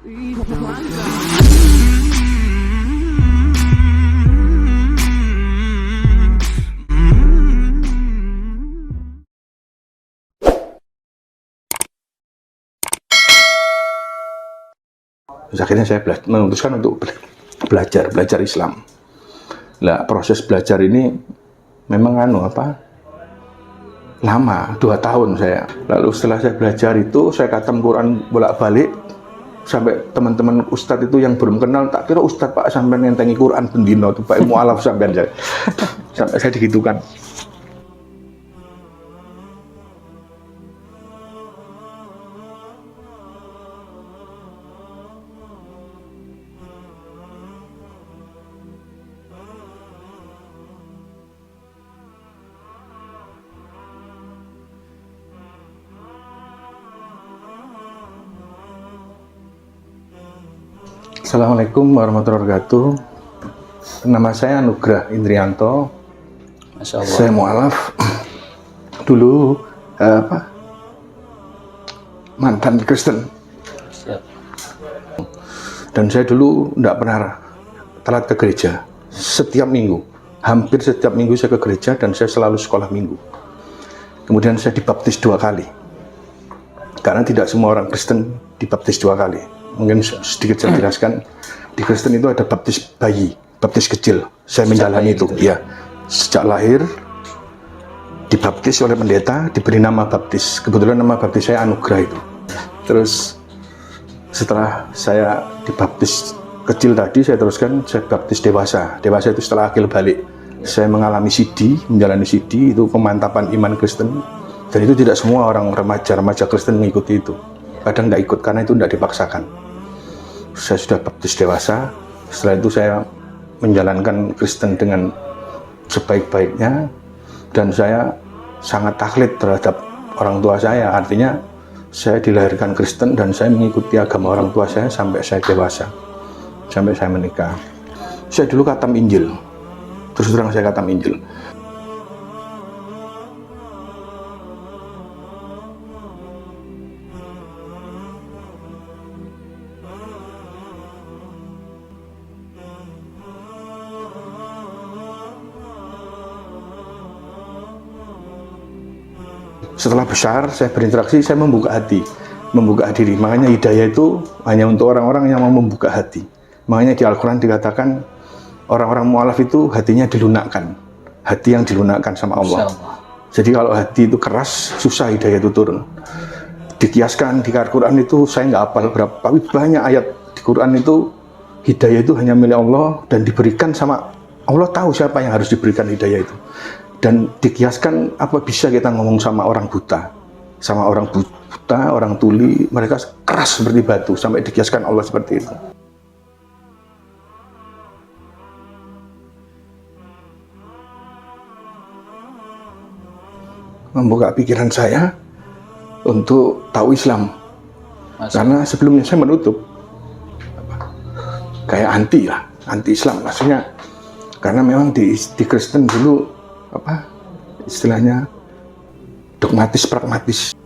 Terus akhirnya saya memutuskan untuk belajar Islam. Nah, proses belajar ini memang lama, 2 tahun saya. Lalu setelah saya belajar itu, saya khatam Quran bolak-balik, sampai teman-teman ustadz itu yang belum kenal, tak kira ustadz Pak sampai nentengi Quran bendino tuh Pak mualaf sampai saya digitukan. Assalamualaikum warahmatullahi wabarakatuh. Nama saya Nugrah Indrianto. Masya Allah. Saya mualaf. Dulu mantan Kristen. Siap. Dan saya dulu tidak pernah telat ke gereja. Setiap minggu, hampir setiap minggu saya ke gereja dan saya selalu sekolah minggu. Kemudian saya dibaptis 2 kali. Karena tidak semua orang Kristen dibaptis 2 kali. Mungkin sedikit saya jelaskan, di Kristen itu ada baptis bayi, baptis kecil. Saya menjalani itu, ya. Sejak lahir, dibaptis oleh pendeta, diberi nama baptis. Kebetulan nama baptis saya Anugrah itu. Terus, setelah saya dibaptis kecil tadi, saya teruskan, saya baptis dewasa. Dewasa itu setelah akil balik. Saya mengalami CD, menjalani CD, itu pemantapan iman Kristen. Dan itu tidak semua orang remaja Kristen mengikuti itu. Kadang nggak ikut karena itu tidak dipaksakan. Saya sudah baptis dewasa. Setelah itu saya menjalankan Kristen dengan sebaik-baiknya, dan saya sangat taklid terhadap orang tua saya. Artinya saya dilahirkan Kristen dan saya mengikuti agama orang tua saya sampai saya dewasa, sampai saya menikah. Saya dulu khatam Injil, terus terang saya khatam Injil. Setelah besar, saya berinteraksi, saya membuka hati, membuka diri. Makanya hidayah itu hanya untuk orang-orang yang mau membuka hati. Makanya di Al-Quran dikatakan, orang-orang mu'alaf itu hatinya dilunakkan. Hati yang dilunakkan sama Allah. Jadi kalau hati itu keras, susah hidayah itu turun. Dikiaskan di Al-Quran itu, saya nggak hafal berapa, tapi banyak ayat di Quran itu, hidayah itu hanya milik Allah dan diberikan sama Allah. Tahu siapa yang harus diberikan hidayah itu. Dan dikiaskan, apa bisa kita ngomong sama orang buta, sama orang buta, orang tuli, mereka keras seperti batu, sampai dikiaskan Allah seperti itu. Membuka pikiran saya untuk tahu Islam. Karena sebelumnya saya menutup, kayak anti Islam, maksudnya karena memang di Kristen dulu istilahnya dogmatis pragmatis.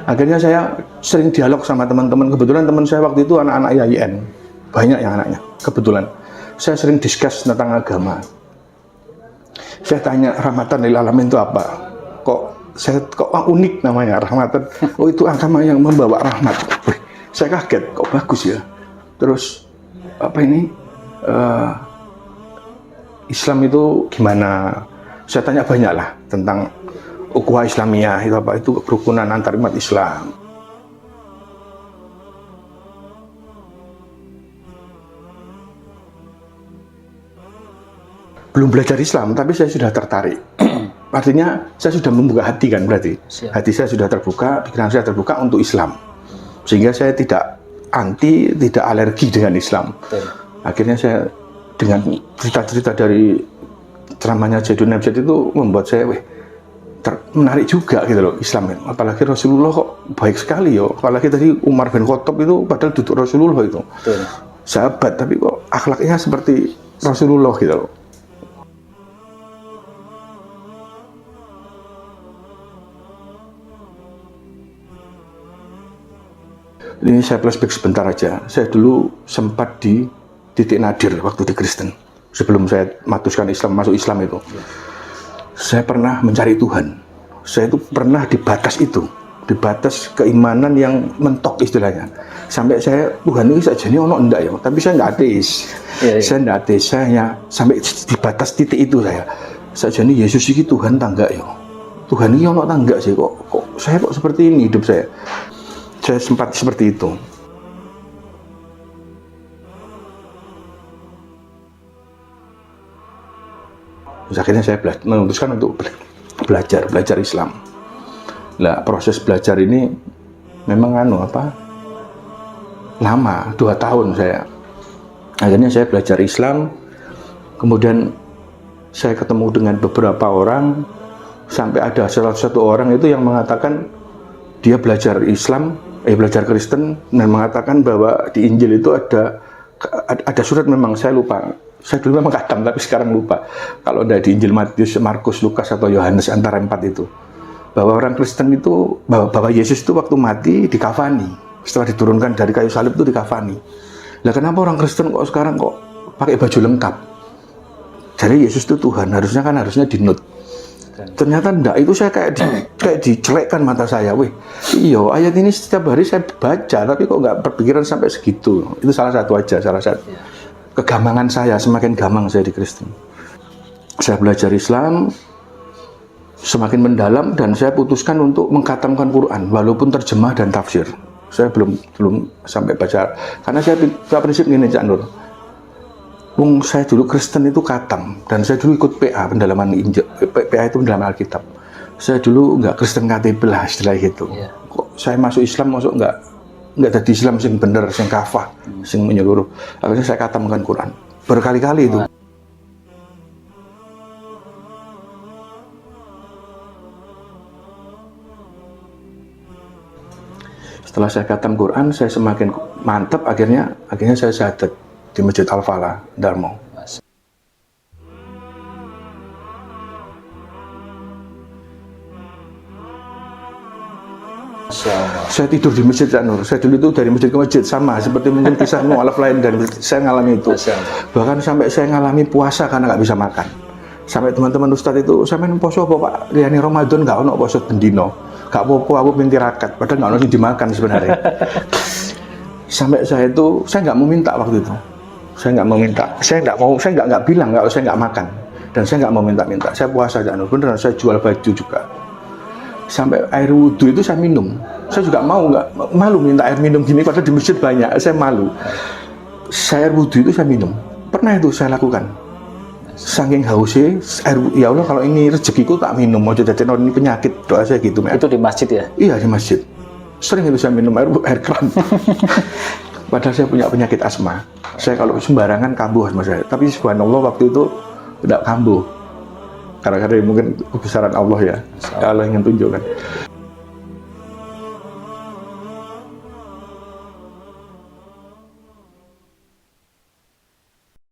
Akhirnya saya sering dialog sama teman-teman. Kebetulan teman saya waktu itu anak-anak YIN, banyak yang anaknya. Kebetulan saya sering discuss tentang agama. Saya tanya, rahmatan lil alamin itu apa? Kok unik namanya, rahmatan. Oh, itu agama yang membawa rahmat. Saya kaget, kok bagus ya. Terus Islam itu gimana? Saya tanya banyak lah tentang ukhuwah Islamiyah, itu apa? Itu kerukunan antar umat Islam. Belum belajar Islam, tapi saya sudah tertarik. Artinya saya sudah membuka hati kan berarti. Hati saya sudah terbuka, pikiran saya terbuka untuk Islam. Sehingga saya tidak tidak alergi dengan Islam. Betul. Akhirnya saya dengan cerita-cerita dari ceramahnya Zaidun Nabzat itu membuat saya menarik juga gitu loh Islam. Apalagi Rasulullah kok baik sekali yo. Apalagi tadi Umar bin Khattab itu padahal duduk Rasulullah itu. Betul. Sahabat, tapi kok akhlaknya seperti Rasulullah gitu loh. Ini saya flashback sebentar aja. Saya dulu sempat di titik nadir waktu di Kristen. Sebelum saya matuskan Islam, masuk Islam itu. Saya pernah mencari Tuhan. Saya itu pernah di batas itu. Di batas keimanan yang mentok istilahnya. Sampai saya, Tuhan ini saja ini ono enggak ya? Tapi saya enggak ateis. Saya enggak ateis. Saya hanya sampai di batas titik itu saya. Saja ini Yesus ini Tuhan tangga ya? Tuhan ini ono tangga sih kok saya kok seperti ini hidup saya. Saya sempat seperti itu. Terus akhirnya saya memutuskan untuk belajar Islam. Nah, proses belajar ini memang lama, 2 tahun saya. Akhirnya saya belajar Islam, kemudian saya ketemu dengan beberapa orang, sampai ada salah satu orang itu yang mengatakan dia belajar Kristen, dan mengatakan bahwa di Injil itu ada surat, memang saya lupa. Saya dulu memang khatam, tapi sekarang lupa. Kalau ada di Injil Matius, Markus, Lukas, atau Yohanes, antara 4 itu. Bahwa orang Kristen itu, bahwa Yesus itu waktu mati dikafani. Setelah diturunkan dari kayu salib itu dikafani. Lah kenapa orang Kristen kok sekarang kok pakai baju lengkap? Jadi Yesus itu Tuhan, harusnya dinut. Ternyata enggak, itu saya kayak dicelekkan mata saya. Wih, iya ayat ini setiap hari saya baca, tapi kok nggak berpikiran sampai segitu. Itu salah satu kegamangan saya, semakin gamang saya di Kristen. Saya belajar Islam semakin mendalam, dan saya putuskan untuk mengkhatamkan Quran walaupun terjemah dan tafsir. Saya belum sampai baca, karena saya prinsip gini, Cak Nur. Saya dulu Kristen itu khatam, dan saya dulu ikut PA, pendalaman Injil. PA itu pendalaman Alkitab. Saya dulu nggak Kristen KTP lah istilah itu. Kok saya masuk Islam, nggak jadi Islam sing bener, sing kafah, sing menyeluruh. Akhirnya saya khatamkan Quran berkali-kali itu. Setelah saya khatam Quran, saya semakin mantap. Akhirnya saya syahadat di Masjid Al-Falah, Darmo. Saya tidur di masjid, Cak Nur. Saya dulu itu dari masjid ke masjid, sama seperti mungkin kisah mu'alaf lain, dan saya ngalami itu. Bahkan sampai saya ngalami puasa karena nggak bisa makan. Sampai teman-teman ustadz itu, saya main poso apa Pak? Riani Ramadan nggak ono poso bendino. Gak apa-apa, aku pengen tirakat. Padahal nggak ono yang dimakan sebenarnya. Sampai saya nggak mau minta waktu itu. Saya nggak mau minta. Saya nggak bilang kalau saya nggak makan. Dan saya nggak mau minta-minta. Saya puasa, Cak Nur. Beneran, saya jual baju juga. Sampai air wudhu itu saya minum. Saya juga malu minta air minum gini, padahal di masjid banyak. Saya malu. Air wudhu itu saya minum. Pernah itu saya lakukan. Saking hausnya, ya Allah, kalau ini rezekiku tak minum, mau jadi ini penyakit, doa saya gitu. Itu di masjid ya? Iya, di masjid. Sering itu saya minum air keran. Padahal saya punya penyakit asma. Saya kalau sembarangan kambuh asma saya. Tapi subhanallah waktu itu tidak kambuh. Karena mungkin kebesaran Allah ya. Allah ingin tunjukkan.